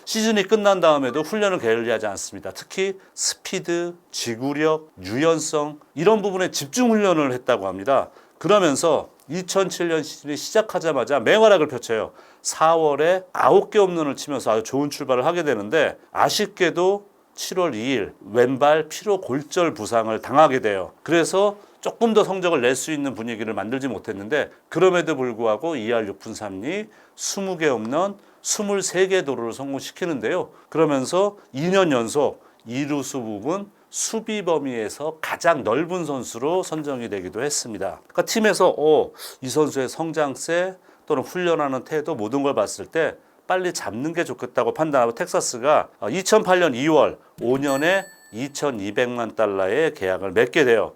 시즌이 끝난 다음에도 훈련을 게을리하지 않습니다. 특히 스피드, 지구력, 유연성 이런 부분에 집중 훈련을 했다고 합니다. 그러면서 2007년 시즌이 시작하자마자 맹활약을 펼쳐요. 4월에 9개 홈런을 치면서 아주 좋은 출발을 하게 되는데 아쉽게도 7월 2일 왼발 피로 골절 부상을 당하게 돼요. 그래서 조금 더 성적을 낼 수 있는 분위기를 만들지 못했는데 그럼에도 불구하고 2할 6푼 3리 20개 홈런 23개 도루를 성공시키는데요. 그러면서 2년 연속 이루수 부분 수비 범위에서 가장 넓은 선수로 선정이 되기도 했습니다. 그러니까 팀에서 이 선수의 성장세 또는 훈련하는 태도 모든 걸 봤을 때 빨리 잡는 게 좋겠다고 판단하고 텍사스가 2008년 2월 5년에 2,200만 달러의 계약을 맺게 돼요.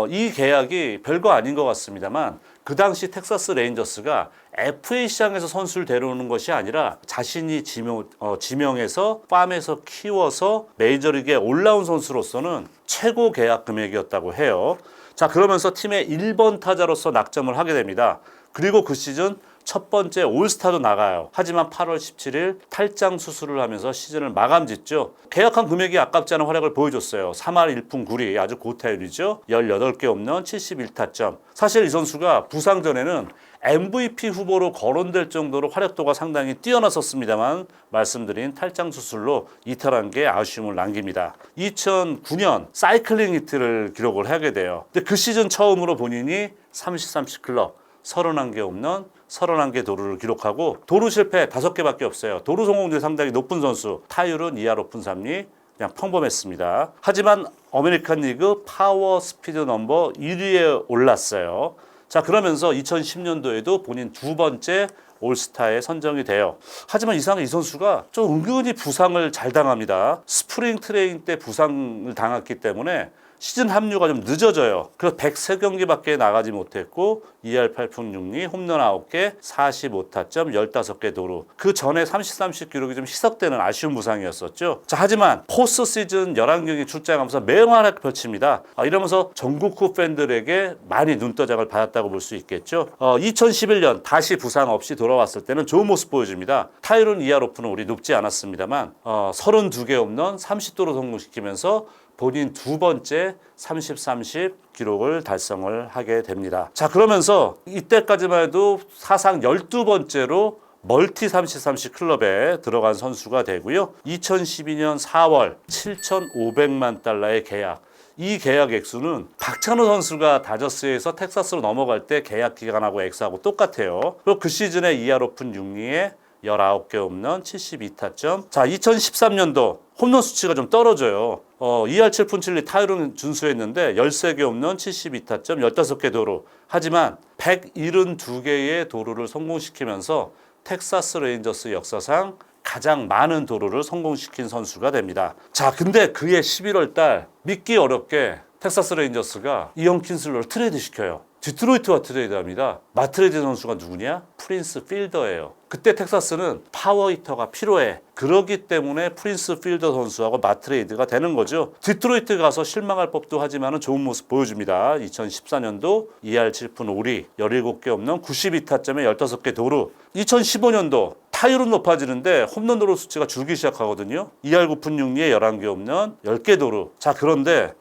이 계약이 별거 아닌 것 같습니다만 그 당시 텍사스 레인저스가 FA 시장에서 선수를 데려오는 것이 아니라 자신이 지명해서 팜에서 키워서 메이저리그에 올라온 선수로서는 최고 계약 금액이었다고 해요. 자, 그러면서 팀의 1번 타자로서 낙점을 하게 됩니다. 그리고 그 시즌 첫 번째 올스타도 나가요. 하지만 8월 17일 탈장 수술을 하면서 시즌을 마감짓죠. 계약한 금액이 아깝지 않은 활약을 보여줬어요. 3할 1푼 9리 아주 고타율이죠. 18개 홈런 71타점. 사실 이 선수가 부상 전에는 MVP 후보로 거론될 정도로 활약도가 상당히 뛰어났었습니다만 말씀드린 탈장 수술로 이탈한 게 아쉬움을 남깁니다. 2009년 사이클링 히트를 기록을 하게 돼요. 근데 그 시즌 처음으로 본인이 30-30 클럽 31개 홈런 31개 도루를 기록하고 도루 실패 5개밖에 없어요. 도루 성공률이 상당히 높은 선수. 타율은 2할 5푼 3리 그냥 평범했습니다. 하지만 아메리칸 리그 파워 스피드 넘버 1위에 올랐어요. 자, 그러면서 2010년도에도 본인 두 번째 올스타에 선정이 돼요. 하지만 이상하게 이 선수가 좀 은근히 부상을 잘 당합니다. 스프링 트레이닝 때 부상을 당했기 때문에 시즌 합류가 좀 늦어져요. 그래서 103경기밖에 나가지 못했고 2할 8푼 6리 홈런 9개 45타점 15개 도루. 그 전에 30-30 기록이 좀 희석되는 아쉬운 부상이었었죠. 자, 하지만 포스트 시즌 11경기 출장하면서 맹활약 펼칩니다. 이러면서 전국구 팬들에게 많이 눈도장을 받았다고 볼 수 있겠죠. 2011년 다시 부상 없이 돌아왔을 때는 좋은 모습 보여줍니다. 타율은 2할 5푼은 우리 높지 않았습니다만 32개 홈런 30도로 성공시키면서 본인 두 번째 30-30 기록을 달성을 하게 됩니다. 자, 그러면서 이때까지만 해도 사상 12번째로 멀티 30-30 클럽에 들어간 선수가 되고요. 2012년 4월 7,500만 달러의 계약. 이 계약 액수는 박찬호 선수가 다저스에서 텍사스로 넘어갈 때 계약 기간하고 액수하고 똑같아요. 그리고 그 시즌에 2할 5푼 6리에 19개 홈런 72타점. 자, 2013년도 홈런 수치가 좀 떨어져요. 2할 7푼 7리 타율은 준수했는데 13개 홈런 72타점 15개 도루. 하지만 172개의 도루를 성공시키면서 텍사스 레인저스 역사상 가장 많은 도루를 성공시킨 선수가 됩니다. 자, 근데 그해 11월 달 믿기 어렵게 텍사스 레인저스가 이언 킨슬러를 트레이드 시켜요. 디트로이트와 트레이드합니다. 마트레이드 선수가 누구냐? 프린스 필더예요. 그때 텍사스는 파워 히터가 필요해. 그러기 때문에 프린스 필더 선수하고 마트레이드가 되는 거죠. 디트로이트 가서 실망할 법도 하지만 좋은 모습 보여줍니다. 2014년도 2할 7푼 5리 17개 홈런 92타점에 15개 도루. 2015년도 타율은 높아지는데 홈런 도루 수치가 줄기 시작하거든요. 2할 9푼 6리에 11개 홈런 10개 도루. 자, 그런데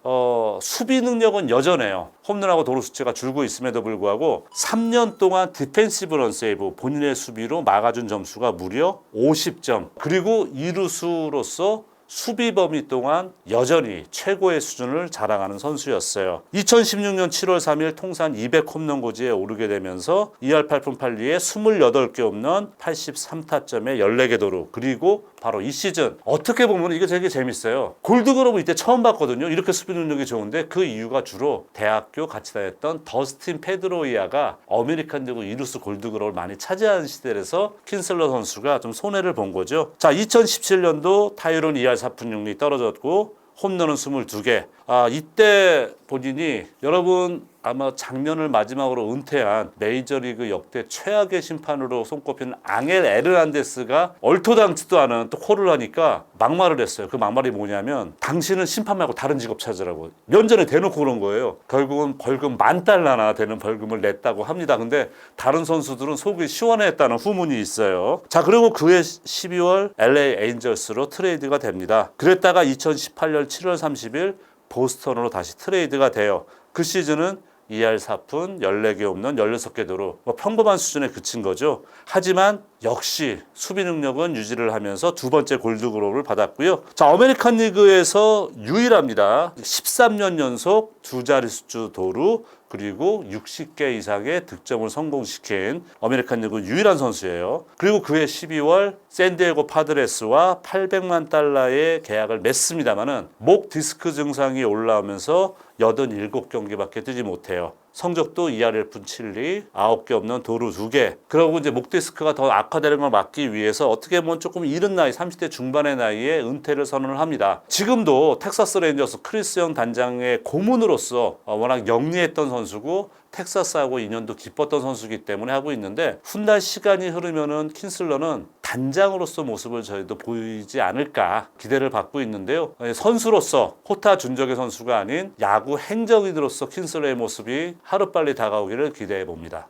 수비 능력은 여전해요. 홈런하고 도루 수치가 줄고 있음에도 불구하고 3년 동안 디펜시브 런 세이브 본인의 수비로 막아준 점수가 무려 50점. 그리고 이루수로서 수비 범위 동안 여전히 최고의 수준을 자랑하는 선수였어요. 2016년 7월 3일 통산 200 홈런 고지에 오르게 되면서 2할 8푼 8리에 28개 홈런 83타점에 14개 도루. 그리고 바로 이 시즌 어떻게 보면 이게 되게 재밌어요. 골드글러브 이때 처음 봤거든요. 이렇게 수비 능력이 좋은데 그 이유가 주로 대학교 같이 다녔던 더스틴 페드로이아가 아메리칸 리그 이루스 골드글러브를 많이 차지하는 시대에서 킨슬러 선수가 좀 손해를 본 거죠. 자, 2017년도 타율은 2할 4푼 6리 떨어졌고 홈런은 22개. 이때 본인이 여러분 아마 작년을 마지막으로 은퇴한 메이저리그 역대 최악의 심판으로 손꼽히는 앙헬 에르난데스가 얼토당치도 않은 또 콜을 하니까 막말을 했어요. 그 막말이 뭐냐면 당신은 심판 말고 다른 직업 찾으라고 면전에 대놓고 그런 거예요. 결국은 벌금 $10,000나 되는 벌금을 냈다고 합니다. 근데 다른 선수들은 속이 시원했다는 후문이 있어요. 자, 그리고 그해 12월 LA 에인절스로 트레이드가 됩니다. 그랬다가 2018년 7월 30일 보스턴으로 다시 트레이드가 돼요. 그 시즌은 2할 4푼 14개 홈런 16개 도루 평범한 수준에 그친 거죠. 하지만 역시 수비 능력은 유지를 하면서 두 번째 골드글로브를 받았고요. 자, 아메리칸 리그에서 유일합니다. 13년 연속 두 자릿수 도루 그리고 60개 이상의 득점을 성공시킨 아메리칸 리그 유일한 선수예요. 그리고 그해 12월 샌디에고 파드레스와 $800만 계약을 맺습니다만은 목 디스크 증상이 올라오면서 87경기밖에 뛰지 못해요. 성적도 2할 1푼 7리, 9개 없는 도루 2개. 그리고 이제 목 디스크가 더 악화되는 걸 막기 위해서 어떻게 보면 조금 이른 나이, 30대 중반의 나이에 은퇴를 선언을 합니다. 지금도 텍사스 레인저스 크리스 영 단장의 고문으로서 워낙 영리했던 선수고 텍사스하고 인연도 깊었던 선수이기 때문에 하고 있는데 훗날 시간이 흐르면은 킨슬러는 단장으로서 모습을 저희도 보이지 않을까 기대를 받고 있는데요. 선수로서 호타 준적의 선수가 아닌 야구 행정인으로서 킨슬러의 모습이 하루빨리 다가오기를 기대해 봅니다.